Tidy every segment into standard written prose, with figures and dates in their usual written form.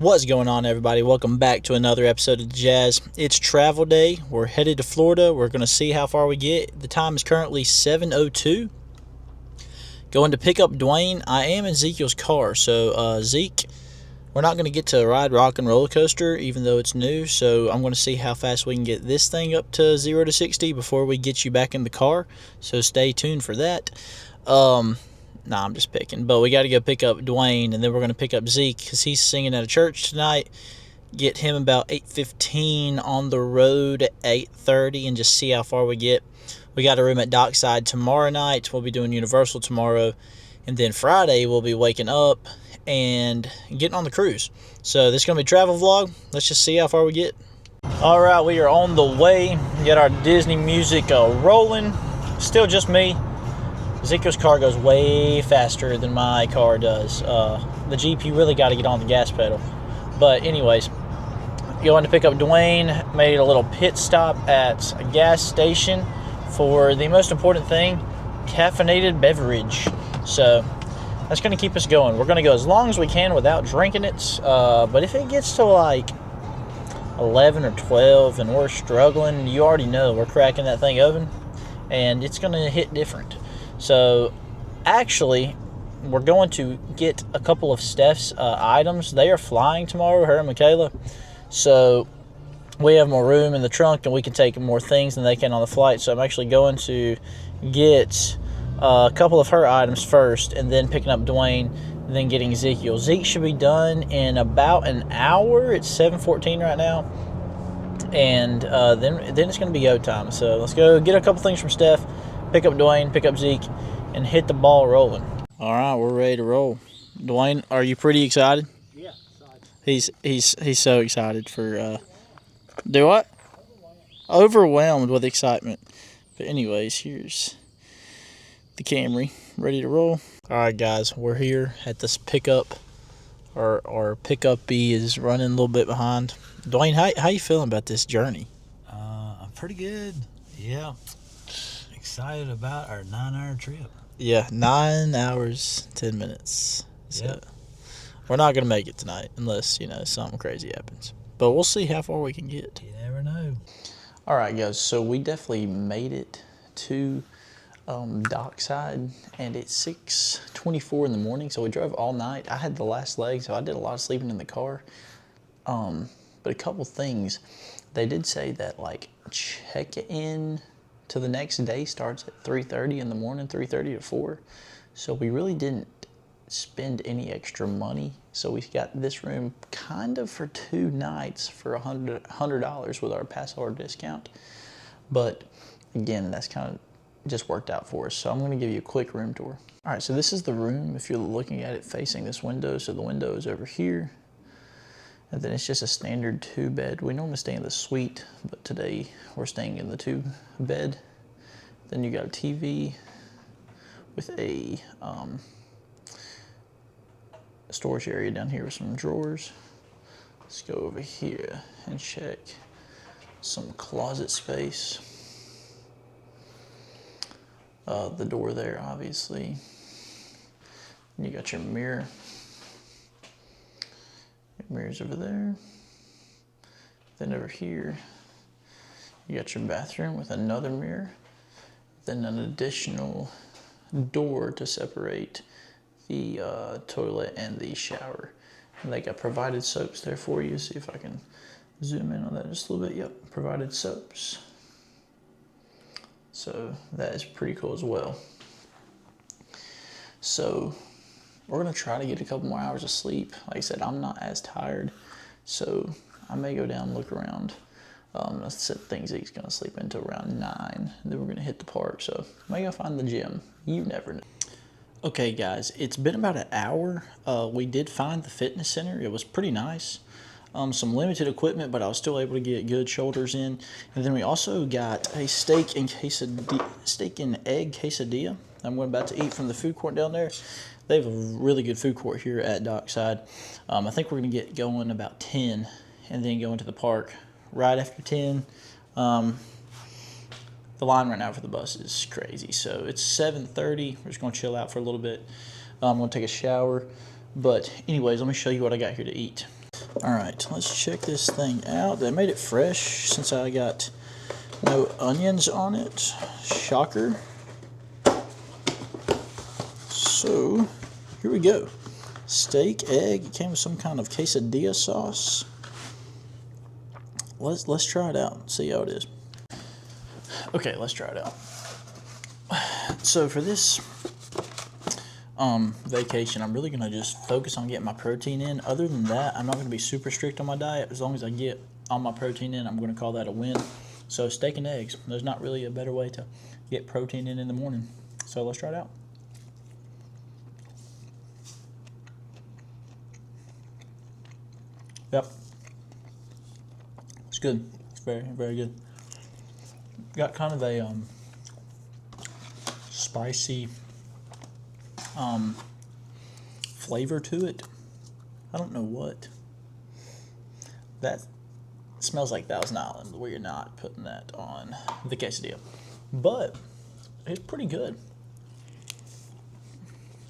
What's going on, everybody? Welcome back to another episode of Jazz. It's travel day. We're headed to Florida. We're going to see how far we get. The time is currently 7:02. Going to pick up Dwayne. I am in Ezekiel's car. So, Zeke, we're not going to get to ride Rock and Roller Coaster, even though it's new. So, I'm going to see how fast we can get this thing up to 0 to 60 before we get you back in the car. So, stay tuned for that. Nah, I'm just picking. But we got to go pick up Dwayne, and then we're going to pick up Zeke because he's singing at a church tonight. Get him about 8:15 on the road at 8:30 and just see how far we get. We got a room at Dockside tomorrow night. We'll be doing Universal tomorrow. And then Friday, we'll be waking up and getting on the cruise. So this is going to be a travel vlog. Let's just see how far we get. All right, we are on the way. Get our Disney music rolling. Still just me. Ezekiel's car goes way faster than my car does. The Jeep, you really got to get on the gas pedal. But anyways, going to pick up Dwayne. Made a little pit stop at a gas station for the most important thing, caffeinated beverage. So that's going to keep us going. We're going to go as long as we can without drinking it. But if it gets to like 11 or 12 and we're struggling, you already know we're cracking that thing open and it's going to hit different. So, actually, we're going to get a couple of Steph's items. They are flying tomorrow, her and Michaela. So, we have more room in the trunk and we can take more things than they can on the flight. So, I'm actually going to get a couple of her items first and then picking up Dwayne and then getting Ezekiel. Zeke should be done in about an hour. It's 7:14 right now. And then it's going to be go time. So, let's go get a couple things from Steph. Pick up Dwayne, pick up Zeke, and hit the ball rolling. All right, we're ready to roll. Dwayne, are you pretty excited? Yeah, excited. He's so excited for do what? Overwhelmed with excitement. But anyways, here's the Camry ready to roll. All right, guys, we're here at this pickup. Our pickup B is running a little bit behind. Dwayne, how you feeling about this journey? I'm pretty good. Yeah. Excited about our 9-hour trip. Yeah, 9 hours, 10 minutes. So yep. We're not going to make it tonight unless, something crazy happens. But we'll see how far we can get. You never know. All right, guys, so we definitely made it to Dockside, and it's 6:24 in the morning, so we drove all night. I had the last leg, so I did a lot of sleeping in the car. But a couple things. They did say that, check-in to the next day starts at 3:30 in the morning, 3:30 to 4. So we really didn't spend any extra money. So we got this room kind of for 2 nights for $100 with our pass holder discount. But again, that's kind of just worked out for us. So I'm going to give you a quick room tour. All right, so this is the room if you're looking at it facing this window. So the window is over here. And then it's just a standard 2-bed. We normally stay in the suite, but today we're staying in the 2-bed. Then you got a TV with a storage area down here with some drawers. Let's go over here and check some closet space. The door there, obviously. And you got your mirror. Mirrors over there. Then over here, you got your bathroom with another mirror. Then an additional door to separate the toilet and the shower. And they got provided soaps there for you. See if I can zoom in on that just a little bit. Yep, provided soaps. So that is pretty cool as well. So we're going to try to get a couple more hours of sleep. Like I said, I'm not as tired, so I may go down and look around. I said things he's going to sleep until around 9, and then we're going to hit the park. So I may go find the gym. You never know. Okay, guys, it's been about an hour. We did find the fitness center. It was pretty nice. Some limited equipment, but I was still able to get good shoulders in. And then we also got a steak and egg quesadilla. I'm about to eat from the food court down there. They have a really good food court here at Dockside. I think we're going to get going about 10 and then go into the park right after 10. The line right now for the bus is crazy. So it's 7:30. We're just going to chill out for a little bit. I'm going to take a shower. But anyways, let me show you what I got here to eat. Alright, let's check this thing out. They made it fresh since I got no onions on it. Shocker. So, here we go. Steak, egg. It came with some kind of quesadilla sauce. Let's try it out and see how it is. Okay, let's try it out. So for this vacation, I'm really gonna just focus on getting my protein in. Other than that, I'm not gonna be super strict on my diet. As long as I get all my protein in, I'm gonna call that a win. So steak and eggs. There's not really a better way to get protein in the morning. So let's try it out. Yep. It's good. It's very, very good. Got kind of a spicy flavor to it. I don't know what. That smells like Thousand Island, where you're not putting that on the quesadilla. But it's pretty good.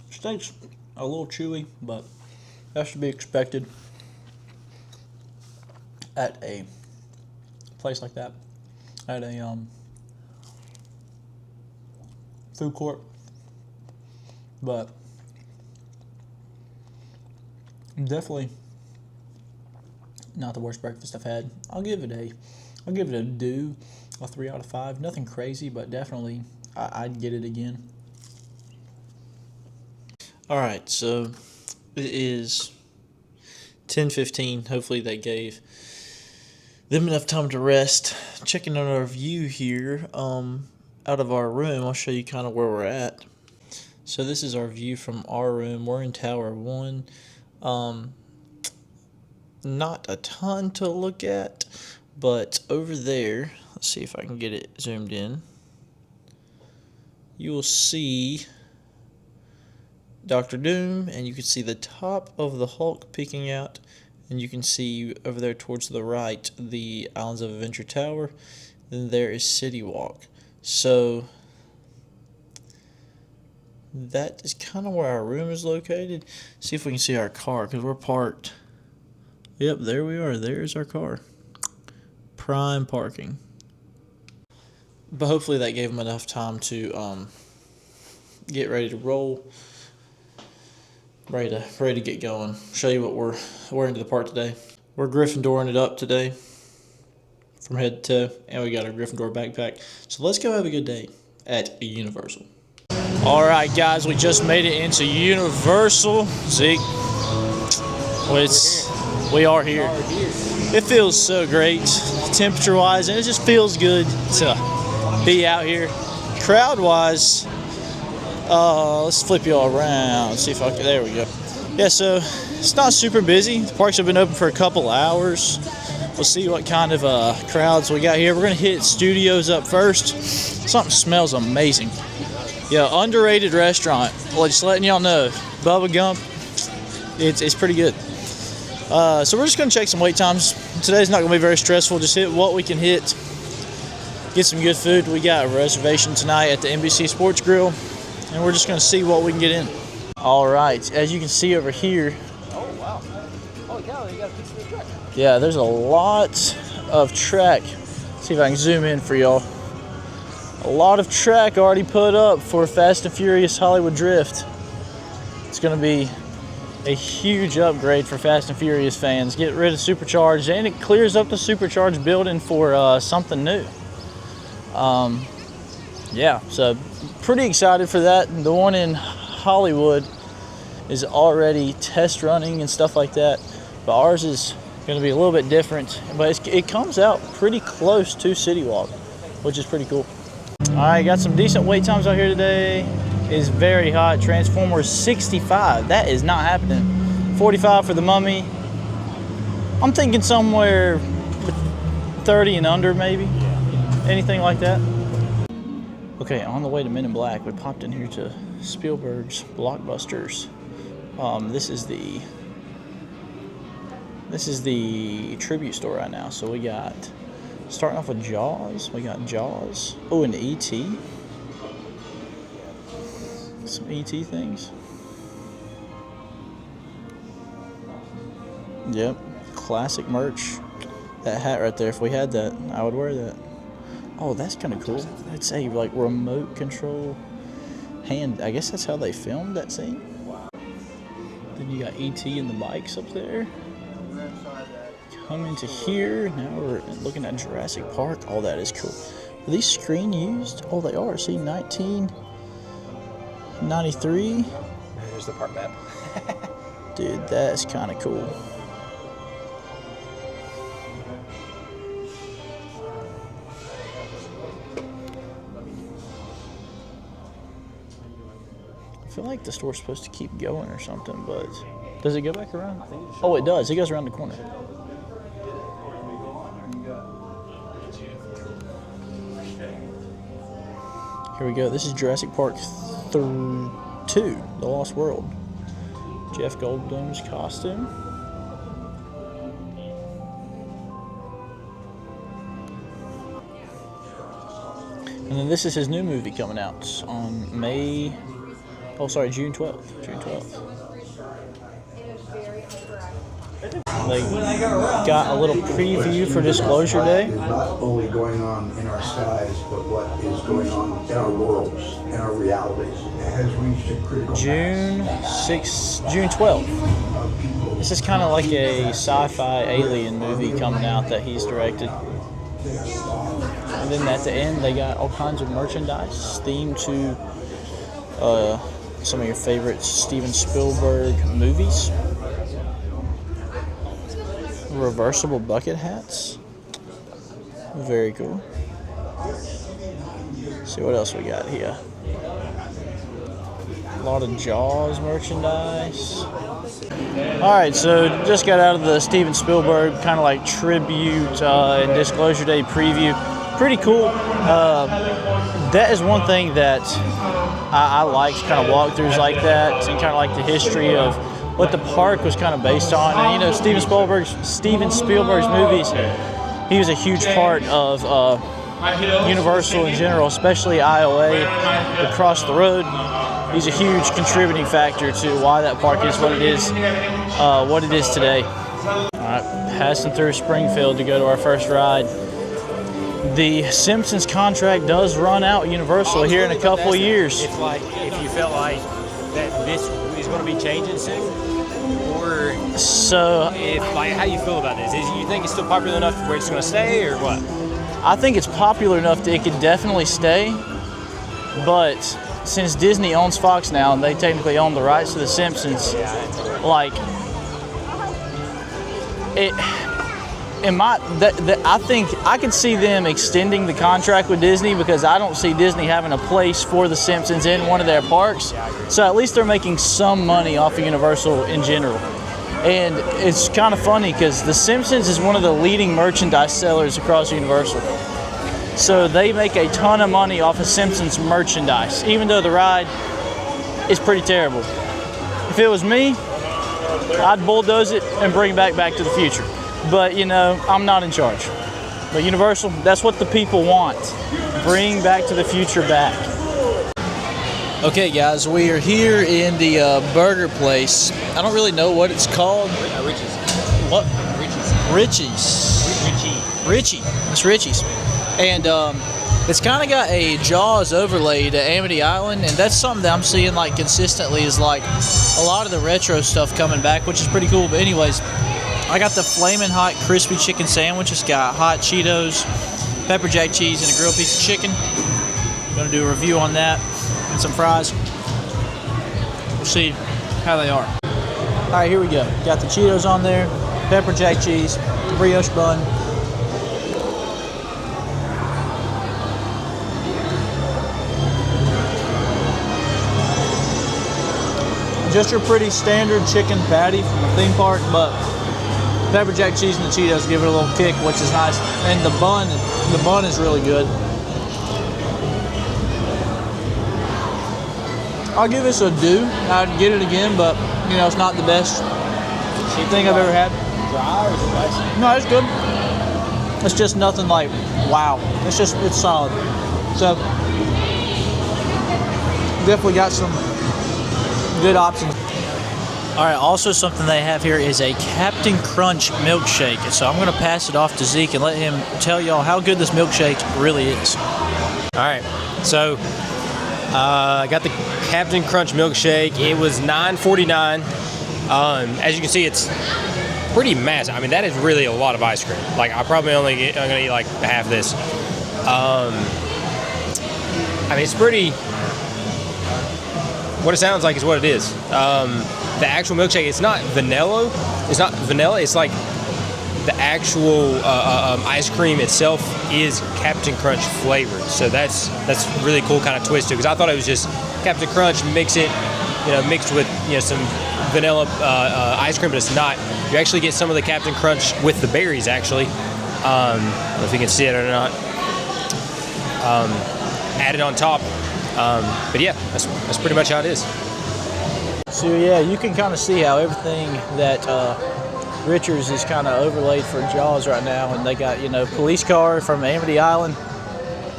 Steak's a little chewy, but that should be expected at a place like that, at a food court. But definitely not the worst breakfast I've had. I'll give it a do, a 3 out of 5. Nothing crazy, but definitely I'd get it again. All right, so it is 10:15. Hopefully they gave them enough time to rest. Checking on our view here, out of our room. I'll show you kind of where we're at. So this is our view from our room. We're in Tower 1. Not a ton to look at, but over there, let's see if I can get it zoomed in. You will see Doctor Doom, and you can see the top of the Hulk peeking out, and you can see over there towards the right the Islands of Adventure Tower. Then there is City Walk. So that is kind of where our room is located. See if we can see our car, because we're parked. Yep, there we are. There's our car. Prime parking. But hopefully that gave them enough time to get ready to roll. Ready to get going. Show you what we're wearing to the park today. We're Gryffindoring it up today from head to toe, and we got our Gryffindor backpack. So let's go have a good day at Universal. All right, guys, we just made it into Universal. Zeke, we are here. It feels so great, temperature-wise, and it just feels good to be out here. Crowd-wise, let's flip you all around. See if I can. There we go. Yeah, so it's not super busy. The parks have been open for a couple hours. We'll see what kind of crowds we got here. We're gonna hit Studios up first. Something smells amazing. Yeah, underrated restaurant. Well, just letting y'all know, Bubba Gump. It's pretty good. So we're just gonna check some wait times. Today's not gonna be very stressful. Just hit what we can hit. Get some good food. We got a reservation tonight at the NBC Sports Grill, and we're just gonna see what we can get in. All right, as you can see over here. Oh wow! Oh cow! You got a piece of the track. Yeah, there's a lot of track. See if I can zoom in for y'all. A lot of track already put up for Fast and Furious Hollywood Drift. It's gonna be a huge upgrade for Fast and Furious fans. Get rid of Supercharged, and it clears up the Supercharged building for something new. Yeah, so pretty excited for that. The one in Hollywood is already test running and stuff like that, but ours is going to be a little bit different, but it comes out pretty close to City Walk, which is pretty cool. All right, got some decent wait times out here today. It's very hot. Transformers 65. That is not happening. 45 for the Mummy. I'm thinking somewhere 30 and under, maybe. Anything like that. Okay, on the way to Men in Black, we popped in here to Spielberg's Blockbusters. This is the tribute store right now. So we got, starting off with Jaws. We got Jaws. Oh, and E.T. Some E.T. things. Yep. classic merch. That hat right there, if we had that, I would wear that. Oh, that's kind of cool. It's a like remote control hand. I guess that's how they filmed that scene. Then you got E.T. and the bikes up there. Come into here. Now we're looking at Jurassic Park. Oh, that is cool. Are these screen used? Oh, they are. See, 1993. There's the park map. Dude, that's kind of cool. I feel like the store's supposed to keep going or something, but does it go back around? Oh, it does. It goes around the corner. Here we go. This is Jurassic Park 2, The Lost World. Jeff Goldblum's costume. And then this is his new movie coming out on June 12th. June 12th. They got a little preview for Disclosure Day. Not only going on in our skies, but what is going on in our worlds, in our realities. It has reached a critical June 12th. This is kind of like a sci-fi alien movie coming out that he's directed. And then at the end, they got all kinds of merchandise themed to some of your favorite Steven Spielberg movies. Reversible bucket hats. Very cool. Let's see what else we got here. A lot of Jaws merchandise. Alright, so just got out of the Steven Spielberg kind of like tribute and Disclosure Day preview. Pretty cool. That is one thing that I like, kind of walkthroughs like that and kind of like the history of what the park was kind of based on. And you know, Steven Spielberg's movies, he was a huge part of Universal in general, especially IOA across the road. He's a huge contributing factor to why that park is what it is today. All right, passing through Springfield to go to our first ride. The Simpsons contract does run out at Universal here in a couple of years. If you felt like that this is going to be changing soon, or so how do you feel about this? You think it's still popular enough where it's going to stay, or what? I think it's popular enough that it could definitely stay, but since Disney owns Fox now and they technically own the rights to The Simpsons, like it. I think I could see them extending the contract with Disney because I don't see Disney having a place for The Simpsons in one of their parks. So at least they're making some money off of Universal in general. And it's kind of funny because The Simpsons is one of the leading merchandise sellers across Universal. So they make a ton of money off of Simpsons merchandise, even though the ride is pretty terrible. If it was me, I'd bulldoze it and bring Back to the Future. But, you know, I'm not in charge. But Universal, that's what the people want. Bring Back to the Future back. Okay, guys, we are here in the burger place. I don't really know what it's called. Richie's. What? Richie's. Richie. It's Richie's. And it's kind of got a Jaws overlay to Amity Island, and that's something that I'm seeing like consistently is like a lot of the retro stuff coming back, which is pretty cool. But anyways, I got the flaming hot crispy chicken sandwich. It's got hot Cheetos, pepper jack cheese, and a grilled piece of chicken. I'm gonna do a review on that and some fries. We'll see how they are. All right, here we go. Got the Cheetos on there, pepper jack cheese, brioche bun. Just your pretty standard chicken patty from a theme park, but pepper jack cheese and the Cheetos give it a little kick, which is nice. And the bun is really good. I'll give this a do. I'd get it again, but you know, it's not the best thing I've ever had. Dry or is it spicy? No, it's good. It's just nothing like wow. It's solid. So definitely got some good options. All right, also something they have here is a Captain Crunch milkshake. So I'm going to pass it off to Zeke and let him tell y'all how good this milkshake really is. All right, so I got the Captain Crunch milkshake. It was $9.49. As you can see, it's pretty massive. I mean, that is really a lot of ice cream. Like, I'm gonna eat like half this. I mean, it's pretty. What it sounds like is what it is. The actual milkshake, it's not vanilla. It's not vanilla. It's like the actual ice cream itself is Captain Crunch flavored. So that's really cool kind of twist to it. Because I thought it was just Captain Crunch, mixed with some vanilla ice cream, but it's not. You actually get some of the Captain Crunch with the berries. Actually, I don't know if you can see it or not. Added on top. But yeah, that's pretty much how it is. So yeah, you can kind of see how everything that Richards is kind of overlaid for Jaws right now, and they got police car from Amity Island.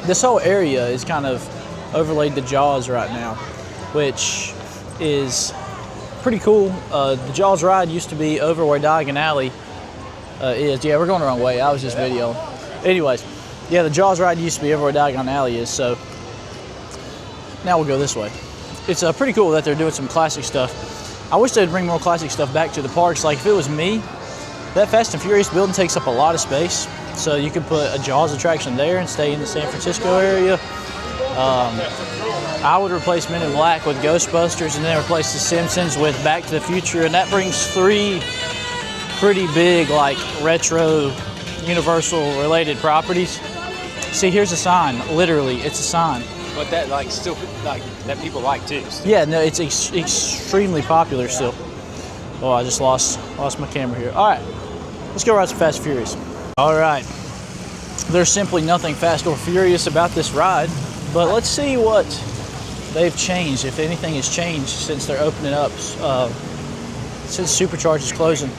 This whole area is kind of overlaid to Jaws right now, which is pretty cool. The Jaws ride used to be over where Diagon Alley is. Yeah, we're going the wrong way. I was just videoing. Anyways, yeah, the Jaws ride used to be over where Diagon Alley is. So now we'll go this way. It's pretty cool that they're doing some classic stuff. I wish they'd bring more classic stuff back to the parks. Like if it was me, that Fast and Furious building takes up a lot of space. So you could put a Jaws attraction there and stay in the San Francisco area. I would replace Men in Black with Ghostbusters and then replace The Simpsons with Back to the Future. And that brings 3 pretty big like retro Universal related properties. See, here's a sign. Literally, it's a sign. But that still that people like too. Still. Yeah, no, it's extremely popular still. Oh, I just lost my camera here. All right, let's go ride some Fast and Furious. All right, there's simply nothing fast or furious about this ride, but let's see what they've changed, if anything has changed since they're opening up, since Supercharge is closing.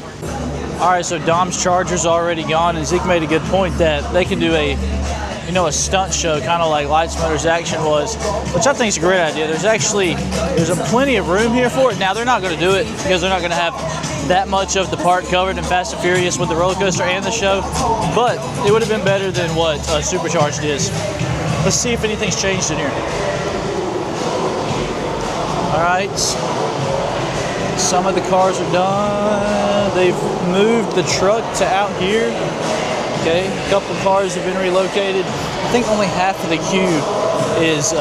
All right, so Dom's Charger's already gone, and Zeke made a good point that they can do a stunt show, kind of like Lights, Motors, Action was, which I think is a great idea. There's plenty of room here for it. Now, they're not going to do it because they're not going to have that much of the park covered in Fast and Furious with the roller coaster and the show, but it would have been better than what Supercharged is. Let's see if anything's changed in here. All right. Some of the cars are done. They've moved the truck to out here. Okay, a couple cars have been relocated. I think only half of the queue is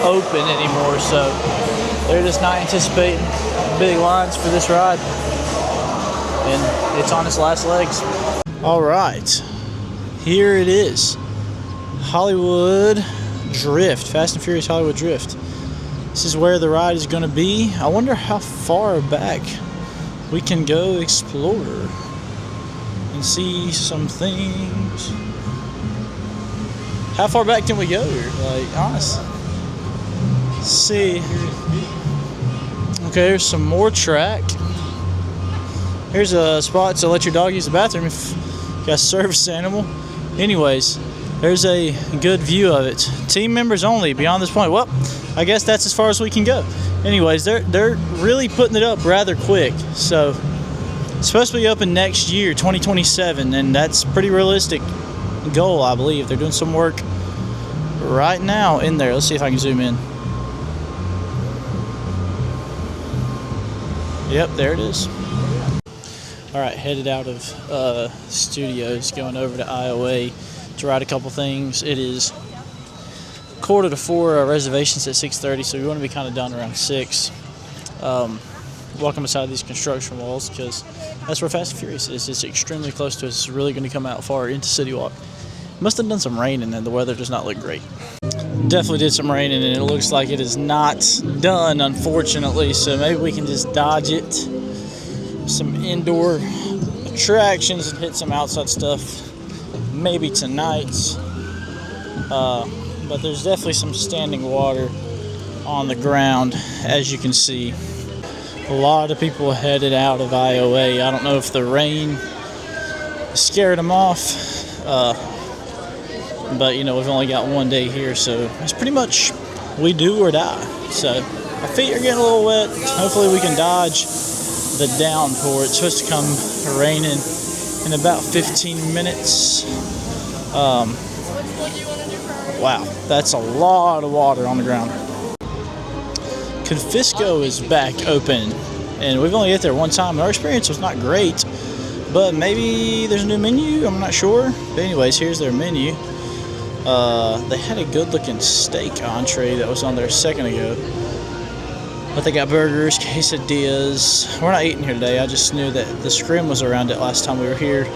open anymore, so they're just not anticipating big lines for this ride. And it's on its last legs. All right, here it is. Hollywood Drift, Fast and Furious Hollywood Drift. This is where the ride is going to be. I wonder how far back we can go explore and see some things. How far back can we go here? Like, honestly. Let's see. Okay, here's some more track. Here's a spot to let your dog use the bathroom if you got a service animal. Anyways, there's a good view of it. Team members only beyond this point. Well, I guess that's as far as we can go. Anyways, they're really putting it up rather quick. So it's supposed to be open next year, 2027, and that's a pretty realistic goal, I believe. They're doing some work right now in there. Let's see if I can zoom in. Yep, there it is. All right, headed out of studios, going over to IOA to ride a couple things. It is 3:45. Our reservations at 6:30, so we want to be kind of done around 6. Walking beside these construction walls because that's where Fast and Furious is. It's extremely close to us. It's really going to come out far into City Walk. Must have done some raining and the weather does not look great. Definitely did some raining and it looks like it is not done, unfortunately. So maybe we can just dodge it. Some indoor attractions and hit some outside stuff maybe tonight. But there's definitely some standing water on the ground, as you can see. A lot of people headed out of IOA. I don't know if the rain scared them off, but we've only got one day here, so it's pretty much we do or die. So my feet are getting a little wet. Hopefully we can dodge the downpour. It's supposed to come raining in about 15 minutes. Wow, that's a lot of water on the ground. Confisco is back open, and we've only ate there one time. Our experience was not great, but maybe there's a new menu. I'm not sure. But anyways, here's their menu. They had a good-looking steak entree that was on there a second ago. But they got burgers, quesadillas. We're not eating here today. I just knew that the scrim was around it last time we were here.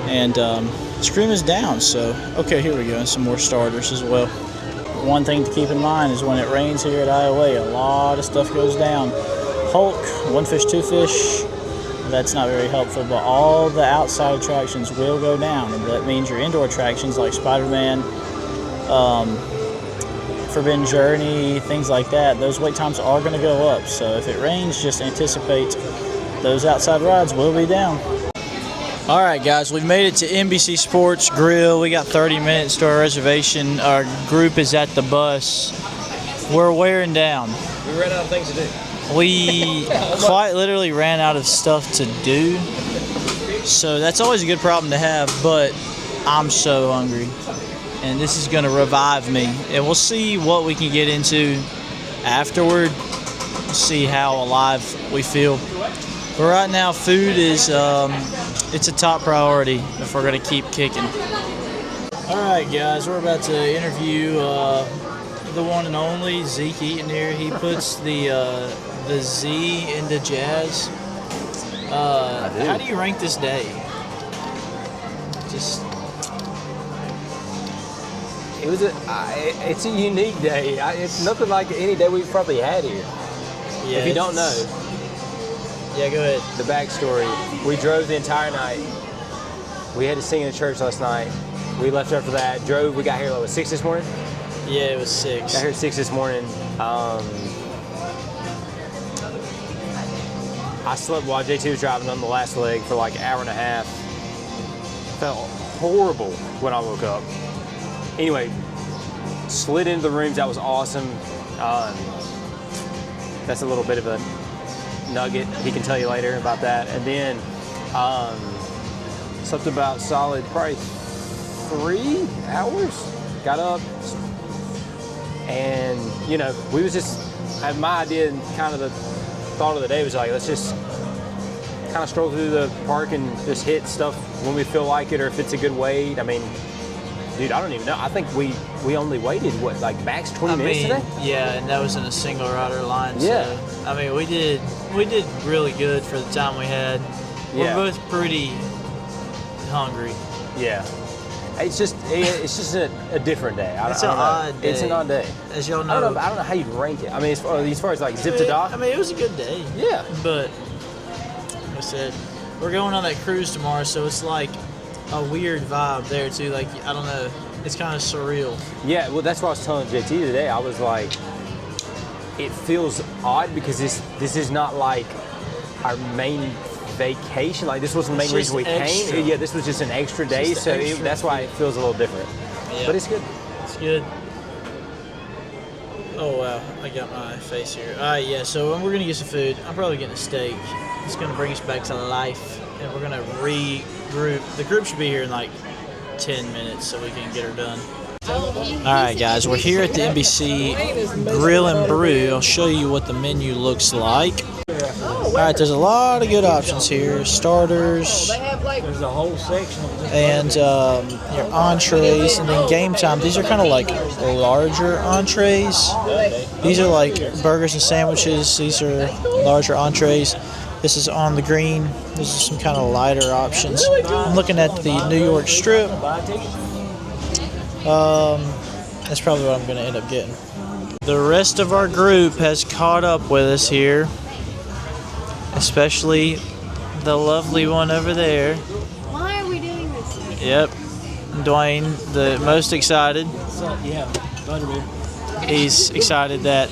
And scrim is down, so okay, here we go. And some more starters as well. One thing to keep in mind is when it rains here at IOA, a lot of stuff goes down. Hulk, one fish, two fish, that's not very helpful, but all the outside attractions will go down, and that means your indoor attractions like Spider-Man, Forbidden Journey, things like that, those wait times are going to go up. So if it rains, just anticipate those outside rides will be down. All right, guys, we've made it to NBC Sports Grill. We got 30 minutes to our reservation. Our group is at the bus. We're wearing down. We ran out of things to do. We quite literally ran out of stuff to do. So that's always a good problem to have, but I'm so hungry. And this is going to revive me. And we'll see what we can get into afterward. See how alive we feel. But right now, food is it's a top priority if we're going to keep kicking. All right, guys, we're about to interview the one and only Zeke Eaton here. He puts the Z into jazz. How do you rank this day? Just it's a unique day. It's nothing like any day we've probably had here. yeah, If you don't know yeah, go ahead. the backstory, we drove the entire night. We had to sing in the church last night. We left after that. Drove. We got here at 6 this morning. Yeah, it was 6. Got here at 6 this morning. I slept while JT was driving on the last leg for like an hour and a half. Felt horrible when I woke up. Anyway, slid into the rooms. That was awesome. That's a little bit of a nugget. He can tell you later about that. And then slept about solid probably 3 hours. Got up, and we was just. My idea and kind of the thought of the day was like, let's just kind of stroll through the park and just hit stuff when we feel like it, or if it's a good wait. I mean, dude, I don't even know. I think we only waited max 20 minutes today. Yeah, and that was in a single rider line. Yeah. So, I mean, we did really good for the time we had. Yeah. We're both pretty hungry. Yeah. It's just a different day. It's an odd day. It's an odd day. As y'all I know. don't know how you'd rank it. I mean, as far as like zip to dock. I mean, it was a good day. Yeah. But like I said, we're going on that cruise tomorrow, so it's like a weird vibe there too. Like, I don't know, it's kind of surreal. Yeah. Well, that's what I was telling JT today. I was like, it feels odd because this is not like our main vacation. Like, this wasn't the main reason we extra. came. Yeah, this was just an extra day, Just so extra that's why it feels a little different. Yeah. But it's good. It's good. Oh wow, I got my face here. Yeah, so we're gonna get some food. I'm probably getting a steak. It's gonna bring us back to life, and we're gonna regroup. The group should be here in like 10 minutes, so we can get her done. All right, guys, we're here at the NBC Grill and Brew. I'll show you what the menu looks like. All right, there's a lot of good options here. Starters, There's a whole section of this. and your entrees, and then game time. These are kind of like larger entrees. These are like burgers and sandwiches. These are larger entrees. This is on the green. These are some kind of lighter options. I'm looking at the New York Strip. That's probably what I'm going to end up getting. The rest of our group has caught up with us here, especially the lovely one over there. Why are we doing this? Yep, Dwayne, the most excited. Yeah, butterbeer. He's excited that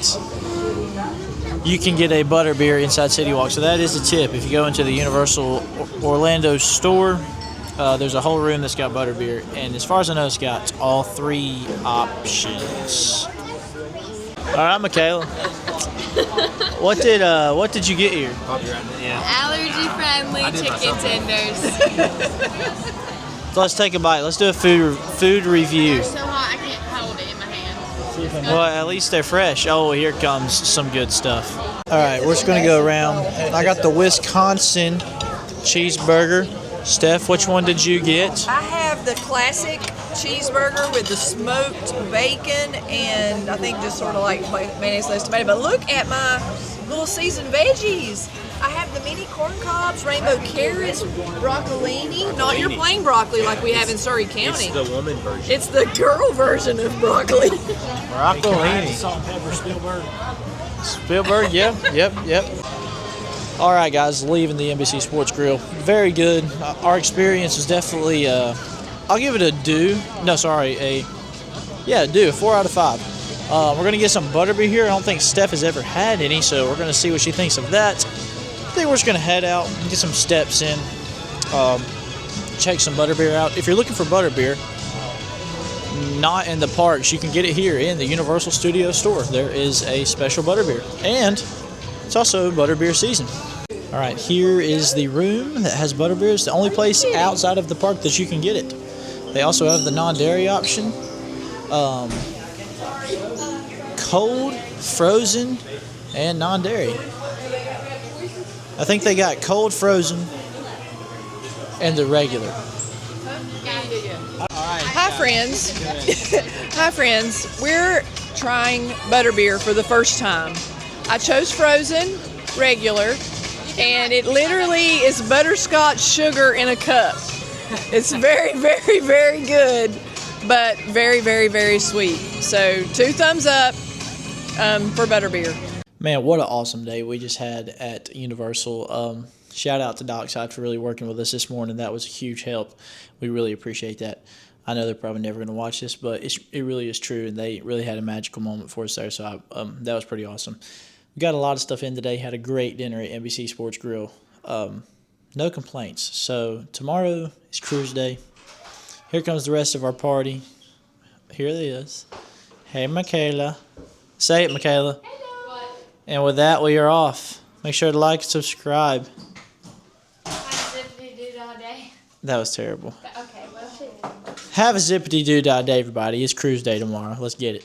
you can get a butterbeer inside City Walk. So that is the tip. If you go into the Universal Orlando store, there's a whole room that's got butterbeer. And as far as I know, it's got all 3 options. All right, Michaela. What did you get here? Allergy-friendly chicken tenders. So let's take a bite. Let's do a food review. They're so hot I can't hold it in my hand. Well, at least they're fresh. Oh, here comes some good stuff. All right, we're just gonna go around. I got the Wisconsin cheeseburger. Steph, which one did you get? I have the classic cheeseburger with the smoked bacon and I think just sort of like mayonnaise, lettuce, tomato. But look at my little seasoned veggies. I have the mini corn cobs, rainbow carrots, broccolini. Not your plain broccoli like we have in Surrey County. It's the woman version. It's the girl version of broccoli. Broccolini. Salt and pepper Spielberg. Spielberg, yep. All right, guys, leaving the NBC Sports Grill. Very good. Our experience is definitely, I'll give it a do. No, sorry, a 4 out of 5. We're going to get some butterbeer here. I don't think Steph has ever had any, so we're going to see what she thinks of that. I think we're just going to head out and get some steps in, check some butterbeer out. If you're looking for butterbeer, not in the parks, you can get it here in the Universal Studios store. There is a special butterbeer, and it's also butterbeer season. All right, here is the room that has butterbeer. It's the only place outside of the park that you can get it. They also have the non-dairy option. Cold, frozen, and non-dairy. I think they got cold, frozen, and the regular. Hi, friends. Hi, friends. We're trying butterbeer for the first time. I chose frozen, regular, and it literally is butterscotch sugar in a cup. It's very, very, very good, but very, very, very sweet. So 2 thumbs up for butterbeer. Man, what an awesome day we just had at Universal. Shout out to Dockside for really working with us this morning. That was a huge help. We really appreciate that. I know they're probably never going to watch this, but it really is true, and they really had a magical moment for us there, so that was pretty awesome. We got a lot of stuff in today, had a great dinner at NBC Sports Grill. No complaints. So tomorrow is cruise day. Here comes the rest of our party. Here it is. Hey, Michaela. Say it, Michaela. And with that, we are off. Make sure to like and subscribe. That was terrible. Okay, well, Have a zippity-doo-dah day, everybody. It's cruise day tomorrow. Let's get it.